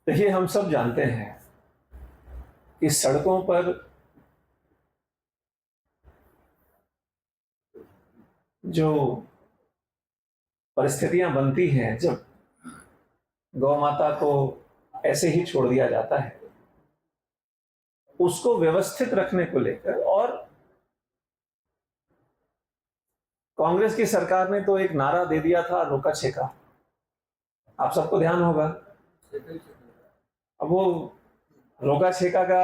देखिए, हम सब जानते हैं कि सड़कों पर जो परिस्थितियां बनती हैं, जब गौ माता को ऐसे ही छोड़ दिया जाता है, उसको व्यवस्थित रखने को लेकर, और कांग्रेस की सरकार ने तो एक नारा दे दिया था, रोका छेका। आप सबको ध्यान होगा। अब वो रोका छेका का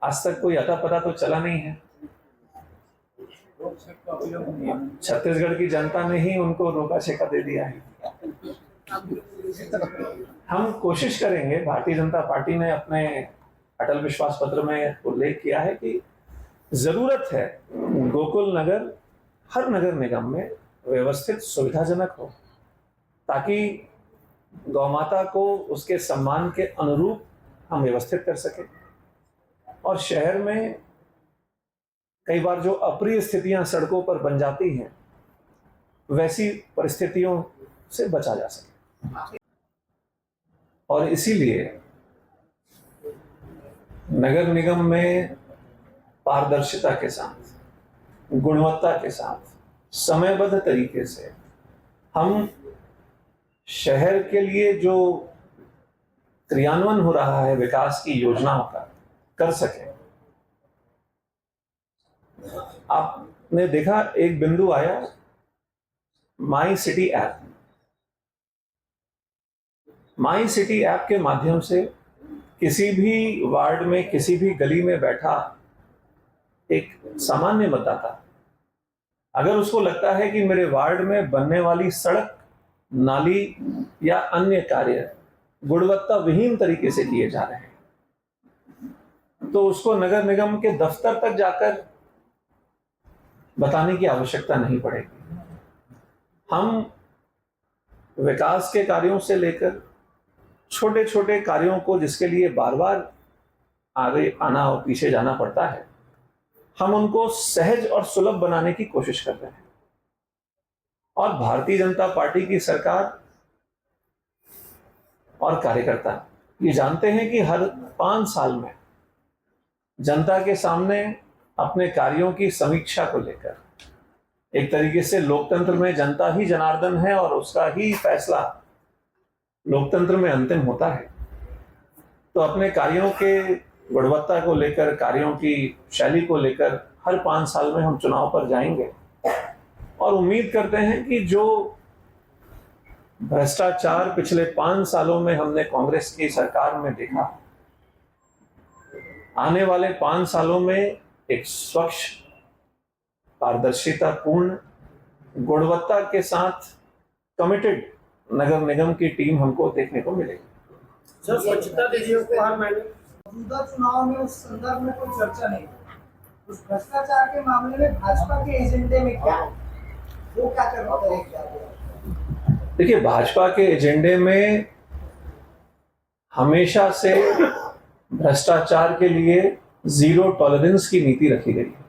आज तक कोई अता पता तो चला नहीं है। छत्तीसगढ़ की जनता ने ही उनको रोका छेका दे दिया है। हम कोशिश करेंगे, भारतीय जनता पार्टी ने अपने अटल विश्वास पत्र में उल्लेख किया है कि जरूरत है गोकुल नगर हर नगर निगम में व्यवस्थित सुविधाजनक हो, ताकि गौ माता को उसके सम्मान के अनुरूप हम व्यवस्थित कर सकें। और शहर में कई बार जो अप्रिय स्थितियां सड़कों पर बन जाती हैं, वैसी परिस्थितियों से बचा जा सके। और इसीलिए नगर निगम में पारदर्शिता के साथ, गुणवत्ता के साथ, समयबद्ध तरीके से हम शहर के लिए जो क्रियान्वयन हो रहा है विकास की योजनाओं का, कर सके। आपने देखा, एक बिंदु आया my city app. My city app के माध्यम से किसी भी वार्ड में, किसी भी गली में बैठा एक सामान्य मतदाता, अगर उसको लगता है कि मेरे वार्ड में बनने वाली सड़क, नाली या अन्य कार्य गुणवत्ता विहीन तरीके से किए जा रहे हैं, तो उसको नगर निगम के दफ्तर तक जाकर बताने की आवश्यकता नहीं पड़ेगी। हम विकास के कार्यों से लेकर छोटे छोटे कार्यों को, जिसके लिए बार बार आगे आना और पीछे जाना पड़ता है, हम उनको सहज और सुलभ बनाने की कोशिश कर रहे हैं। और भारतीय जनता पार्टी की सरकार और कार्यकर्ता ये जानते हैं कि हर 5 साल में जनता के सामने अपने कार्यों की समीक्षा को लेकर, एक तरीके से लोकतंत्र में जनता ही जनार्दन है और उसका ही फैसला लोकतंत्र में अंतिम होता है, तो अपने कार्यों के गुणवत्ता को लेकर, कार्यों की शैली को लेकर हर 5 साल में हम चुनाव पर जाएंगे। और उम्मीद करते हैं कि जो भ्रष्टाचार पिछले 5 सालों में हमने कांग्रेस की सरकार में देखा, आने वाले 5 सालों में एक स्वच्छ, पारदर्शिता पूर्ण, गुणवत्ता के साथ कमिटेड नगर निगम की टीम हमको देखने को मिलेगी। सर, स्वच्छता दीजिए को हर महीने मौजूदा चुनाव में उस संदर्भ में कोई चर्चा नहीं, उस भ्रष्टाचार के मामले में भाजपा के एजेंडे में क्या है, वो क्या कर रहा है, क्या? देखिए, भाजपा के एजेंडे में हमेशा से भ्रष्टाचार के लिए जीरो टॉलरेंस की नीति रखी गई है।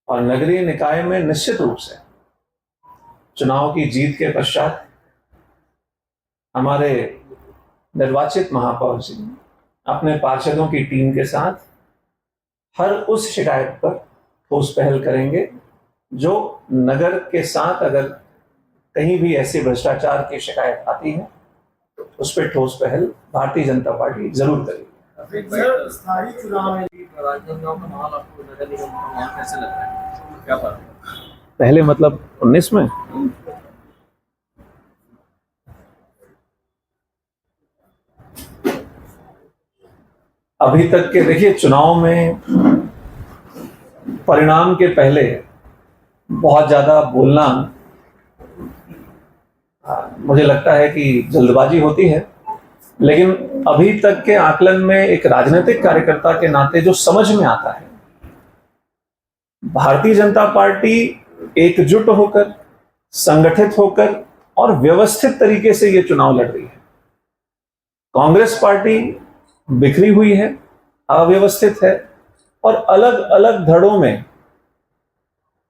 और नगरीय निकाय में निश्चित रूप से चुनाव की जीत के पश्चात हमारे निर्वाचित महापौर जी अपने पार्षदों की टीम के साथ हर उस शिकायत पर ठोस पहल करेंगे जो नगर के साथ, अगर कहीं भी ऐसे भ्रष्टाचार की शिकायत आती है, तो उस पर ठोस पहल भारतीय जनता पार्टी जरूर करेगी। स्थानीय चुनाव में राजनांदगांव का माहौल आपको नगर निगम का माहौल कैसे लगता है, क्या बात है? पहले मतलब 19 में अभी तक के, देखिए, चुनाव में परिणाम के पहले बहुत ज्यादा बोलना मुझे लगता है कि जल्दबाजी होती है। लेकिन अभी तक के आकलन में एक राजनीतिक कार्यकर्ता के नाते जो समझ में आता है, भारतीय जनता पार्टी एकजुट होकर, संगठित होकर और व्यवस्थित तरीके से ये चुनाव लड़ रही है। कांग्रेस पार्टी बिखरी हुई है, अव्यवस्थित है और अलग अलग धड़ों में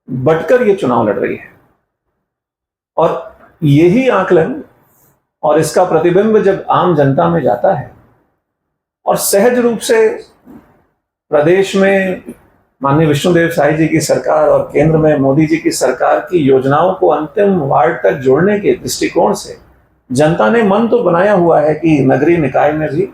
बंटकर ये चुनाव लड़ रही है। और यही आकलन और इसका प्रतिबिंब जब आम जनता में जाता है और सहज रूप से प्रदेश में माननीय विष्णुदेव साई जी की सरकार और केंद्र में मोदी जी की सरकार की योजनाओं को अंतिम वार्ड तक जोड़ने के दृष्टिकोण से जनता ने मन तो बनाया हुआ है कि नगरीय निकाय में भी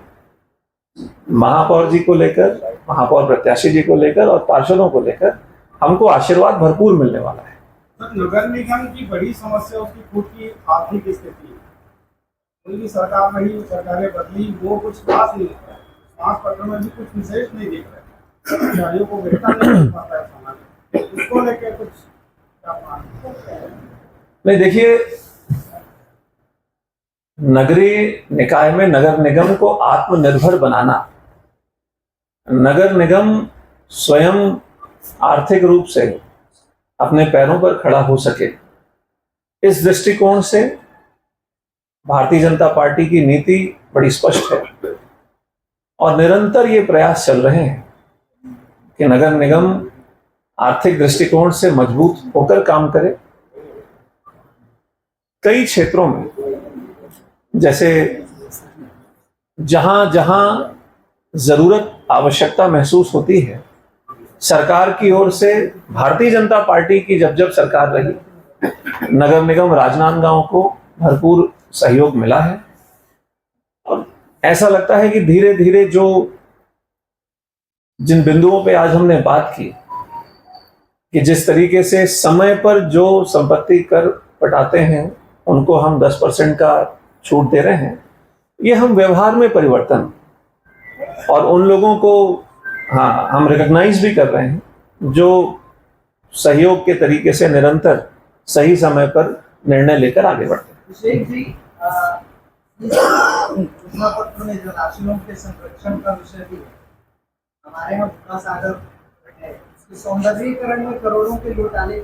महापौर जी को लेकर, महापौर प्रत्याशी जी को लेकर और पार्षदों को लेकर हमको आशीर्वाद भरपूर मिलने वाला है। नगर निगम की बड़ी समस्या उसकी खुद की आर्थिक स्थिति है। कोई भी सरकार रही, सरकारें बदली, वो कुछ खास नहीं दिख रहा है। समाज पत्र में भी कुछ विशेष नहीं दिख रहा है। कर्मचारियों को वेतन नहीं मिल पाता है समाज, उसको लेकर कुछ नहीं, देखिए, नगरीय निकाय में नगर निगम को आत्मनिर्भर बनाना, नगर निगम स्वयं आर्थिक रूप से अपने पैरों पर खड़ा हो सके, इस दृष्टिकोण से भारतीय जनता पार्टी की नीति बड़ी स्पष्ट है और निरंतर ये प्रयास चल रहे हैं कि नगर निगम आर्थिक दृष्टिकोण से मजबूत होकर काम करे। कई क्षेत्रों में, जैसे जहां जहां जरूरत, आवश्यकता महसूस होती है, सरकार की ओर से, भारतीय जनता पार्टी की जब जब सरकार रही, नगर निगम राजनांदगांव को भरपूर सहयोग मिला है और ऐसा लगता है कि धीरे धीरे जिन बिंदुओं पे आज हमने बात की कि जिस तरीके से समय पर जो संपत्ति कर पटाते हैं उनको हम 10% का छूट दे रहे हैं, ये हम व्यवहार में परिवर्तन और उन लोगों को हम रिकॉग्नाइज भी कर रहे हैं जो सहयोग के तरीके से निरंतर सही समय पर निर्णय लेकर आगे बढ़ते हैं। अभिषेक जी, घोषणा पत्र में जो राशियों के संरक्षण का विषय भी है, हमारे यहाँ भूखा सागर है, इसके सौंदर्यीकरण में करोड़ों के घोटाले